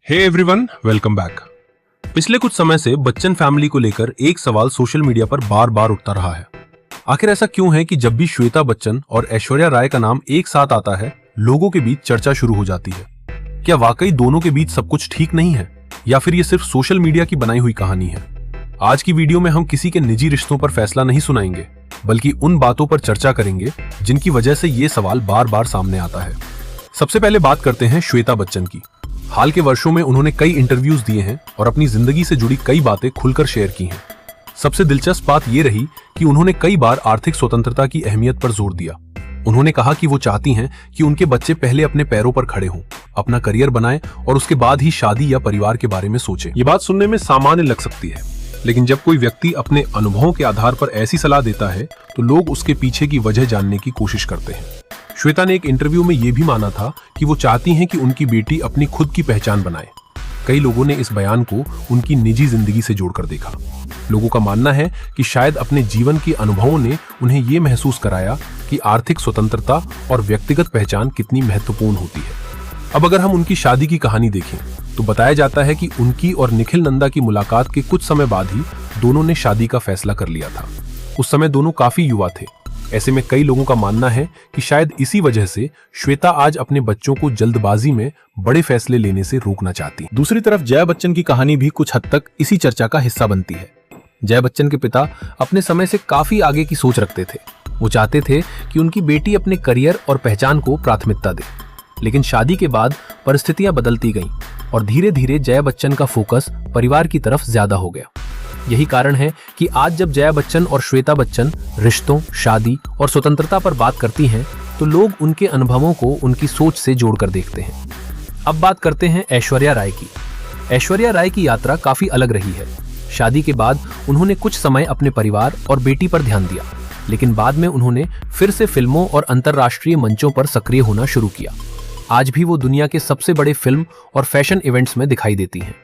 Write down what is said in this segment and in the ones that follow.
Hey everyone, welcome back. पिछले कुछ समय से बच्चन फैमिली को लेकर एक सवाल सोशल मीडिया पर बार बार उठता रहा है। आखिर ऐसा क्यों है कि जब भी श्वेता बच्चन और ऐश्वर्या राय का नाम एक साथ आता है, लोगों के बीच चर्चा शुरू हो जाती है। क्या वाकई दोनों के बीच सब कुछ ठीक नहीं है, या फिर ये सिर्फ सोशल मीडिया की बनाई हुई कहानी है? आज की वीडियो में हम किसी के निजी रिश्तों पर फैसला नहीं सुनाएंगे, बल्कि उन बातों पर चर्चा करेंगे जिनकी वजह से ये सवाल बार बार सामने आता है। सबसे पहले बात करते हैं श्वेता बच्चन की। हाल के वर्षों में उन्होंने कई इंटरव्यूज दिए हैं और अपनी जिंदगी से जुड़ी कई बातें खुलकर शेयर की हैं। सबसे दिलचस्प बात यह रही कि उन्होंने कई बार आर्थिक स्वतंत्रता की अहमियत पर जोर दिया। उन्होंने कहा कि वो चाहती हैं कि उनके बच्चे पहले अपने पैरों पर खड़े हों, अपना करियर बनाएं और उसके बाद ही शादी या परिवार के बारे में सोचें। ये बात सुनने में सामान्य लग सकती है, लेकिन जब कोई व्यक्ति अपने अनुभवों के आधार पर ऐसी सलाह देता है तो लोग उसके पीछे की वजह जानने की कोशिश करते हैं। श्वेता ने एक इंटरव्यू में यह भी माना था कि वो चाहती हैं कि उनकी बेटी अपनी खुद की पहचान बनाए। कई लोगों ने इस बयान को उनकी निजी जिंदगी से जोड़कर देखा। लोगों का मानना है कि शायद अपने जीवन के अनुभवों ने उन्हें ये महसूस कराया कि आर्थिक स्वतंत्रता और व्यक्तिगत पहचान कितनी महत्वपूर्ण होती है। अब अगर हम उनकी शादी की कहानी देखें तो बताया जाता है कि उनकी और निखिल नंदा की मुलाकात के कुछ समय बाद ही दोनों ने शादी का फैसला कर लिया था। उस समय दोनों काफी युवा थे। ऐसे में कई लोगों का मानना है कि शायद इसी वजह से श्वेता आज अपने बच्चों को जल्दबाजी में बड़े फैसले लेने से रोकना चाहती। दूसरी तरफ जया बच्चन की कहानी भी कुछ हद तक इसी चर्चा का हिस्सा बनती है। जया बच्चन के पिता अपने समय से काफी आगे की सोच रखते थे। वो चाहते थे कि उनकी बेटी अपने करियर और पहचान को प्राथमिकता दे, लेकिन शादी के बाद परिस्थितियां बदलती गईं और धीरे धीरे जया बच्चन का फोकस परिवार की तरफ ज्यादा हो गया। यही कारण है कि आज जब जया बच्चन और श्वेता बच्चन रिश्तों, शादी और स्वतंत्रता पर बात करती हैं, तो लोग उनके अनुभवों को उनकी सोच से जोड़कर देखते हैं। अब बात करते हैं ऐश्वर्या राय की। ऐश्वर्या राय की यात्रा काफी अलग रही है। शादी के बाद उन्होंने कुछ समय अपने परिवार और बेटी पर ध्यान दिया, लेकिन बाद में उन्होंने फिर से फिल्मों और अंतर्राष्ट्रीय मंचों पर सक्रिय होना शुरू किया। आज भी वो दुनिया के सबसे बड़े फिल्म और फैशन इवेंट्स में दिखाई देती हैं।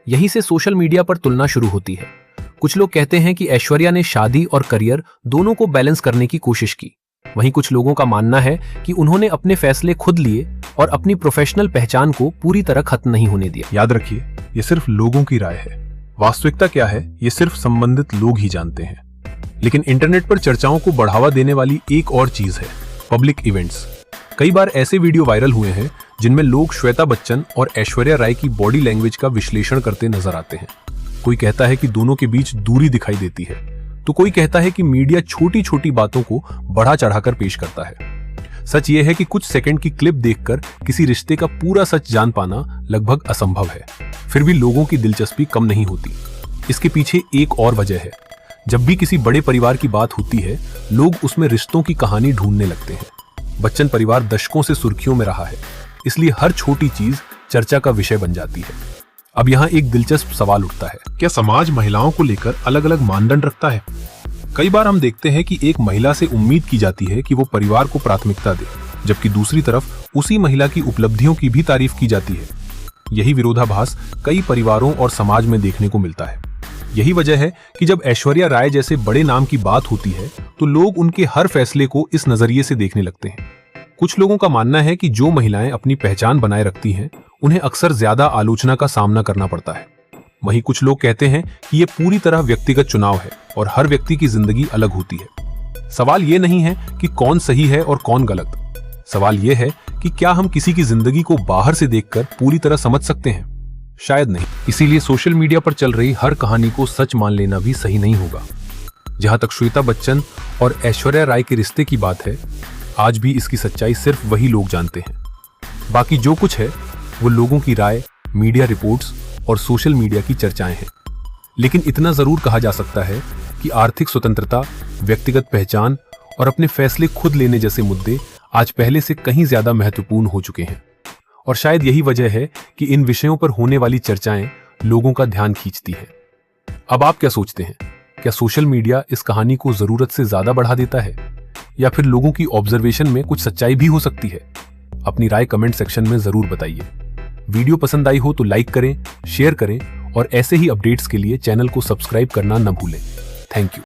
यहीं से सोशल मीडिया पर तुलना शुरू होती है। कुछ लोग कहते हैं कि ऐश्वर्या ने शादी और करियर दोनों को बैलेंस करने की कोशिश की। वहीं कुछ लोगों का मानना है कि उन्होंने अपने फैसले खुद लिए और अपनी प्रोफेशनल पहचान को पूरी तरह खत्म नहीं होने दिया। याद रखिए, ये सिर्फ लोगों की राय है। वास्तविकता क्या है, ये सिर्फ संबंधित लोग ही जानते हैं। लेकिन इंटरनेट पर चर्चाओं को बढ़ावा देने वाली एक और चीज है पब्लिक इवेंट्स। कई बार ऐसे वीडियो वायरल हुए हैं जिनमें लोग श्वेता बच्चन और ऐश्वर्या राय की बॉडी लैंग्वेज का विश्लेषण करते नजर आते हैं। कोई कहता है कि दोनों के बीच दूरी दिखाई देती है, तो कोई कहता है कि मीडिया छोटी छोटी बातों को बढ़ा चढ़ाकर पेश करता है। सच ये है कि कुछ सेकंड की क्लिप देखकर किसी रिश्ते का पूरा सच जान पाना लगभग असंभव है। फिर भी लोगों की दिलचस्पी कम नहीं होती। इसके पीछे एक और वजह है। जब भी किसी बड़े परिवार की बात होती है, लोग उसमें रिश्तों की कहानी ढूंढने लगते हैं। बच्चन परिवार दशकों से सुर्खियों में रहा है, इसलिए हर छोटी चीज चर्चा का विषय बन जाती है। अब यहाँ एक दिलचस्प सवाल उठता है, क्या समाज महिलाओं को लेकर अलग अलग मानदंड रखता है? कई बार हम देखते हैं कि एक महिला से उम्मीद की जाती है कि वो परिवार को प्राथमिकता दे, जबकि दूसरी तरफ उसी महिला की उपलब्धियों की भी तारीफ की जाती है। यही विरोधाभास कई परिवारों और समाज में देखने को मिलता है। यही वजह है कि जब ऐश्वर्या राय जैसे बड़े नाम की बात होती है, तो लोग उनके हर फैसले को इस नजरिए से देखने लगते हैं। कुछ लोगों का मानना है कि जो महिलाएं अपनी पहचान बनाए रखती हैं, उन्हें अक्सर ज्यादा आलोचना का सामना करना पड़ता है। वहीं कुछ लोग कहते हैं कि ये पूरी तरह व्यक्तिगत चुनाव है और हर व्यक्ति की जिंदगी अलग होती है। सवाल ये नहीं है कि कौन सही है और कौन गलत। सवाल ये है कि क्या हम किसी की जिंदगी को बाहर से देखकर पूरी तरह समझ सकते हैं? शायद नहीं। इसीलिए सोशल मीडिया पर चल रही हर कहानी को सच मान लेना भी सही नहीं होगा। जहां तक श्वेता बच्चन और ऐश्वर्या राय के रिश्ते की बात है, आज भी इसकी सच्चाई सिर्फ वही लोग जानते हैं। बाकी जो कुछ है वो लोगों की राय, मीडिया रिपोर्ट्स और सोशल मीडिया की चर्चाएं हैं। लेकिन इतना जरूर कहा जा सकता है कि आर्थिक स्वतंत्रता, व्यक्तिगत पहचान और अपने फैसले खुद लेने जैसे मुद्दे आज पहले से कहीं ज्यादा महत्वपूर्ण हो चुके हैं। और शायद यही वजह है कि इन विषयों पर होने वाली चर्चाएं लोगों का ध्यान खींचती हैं। अब आप क्या सोचते हैं? क्या सोशल मीडिया इस कहानी को जरूरत से ज्यादा बढ़ा देता है, या फिर लोगों की ऑब्जर्वेशन में कुछ सच्चाई भी हो सकती है? अपनी राय कमेंट सेक्शन में जरूर बताइए। वीडियो पसंद आई हो तो लाइक करें, शेयर करें और ऐसे ही अपडेट्स के लिए चैनल को सब्सक्राइब करना न भूलें। Thank you.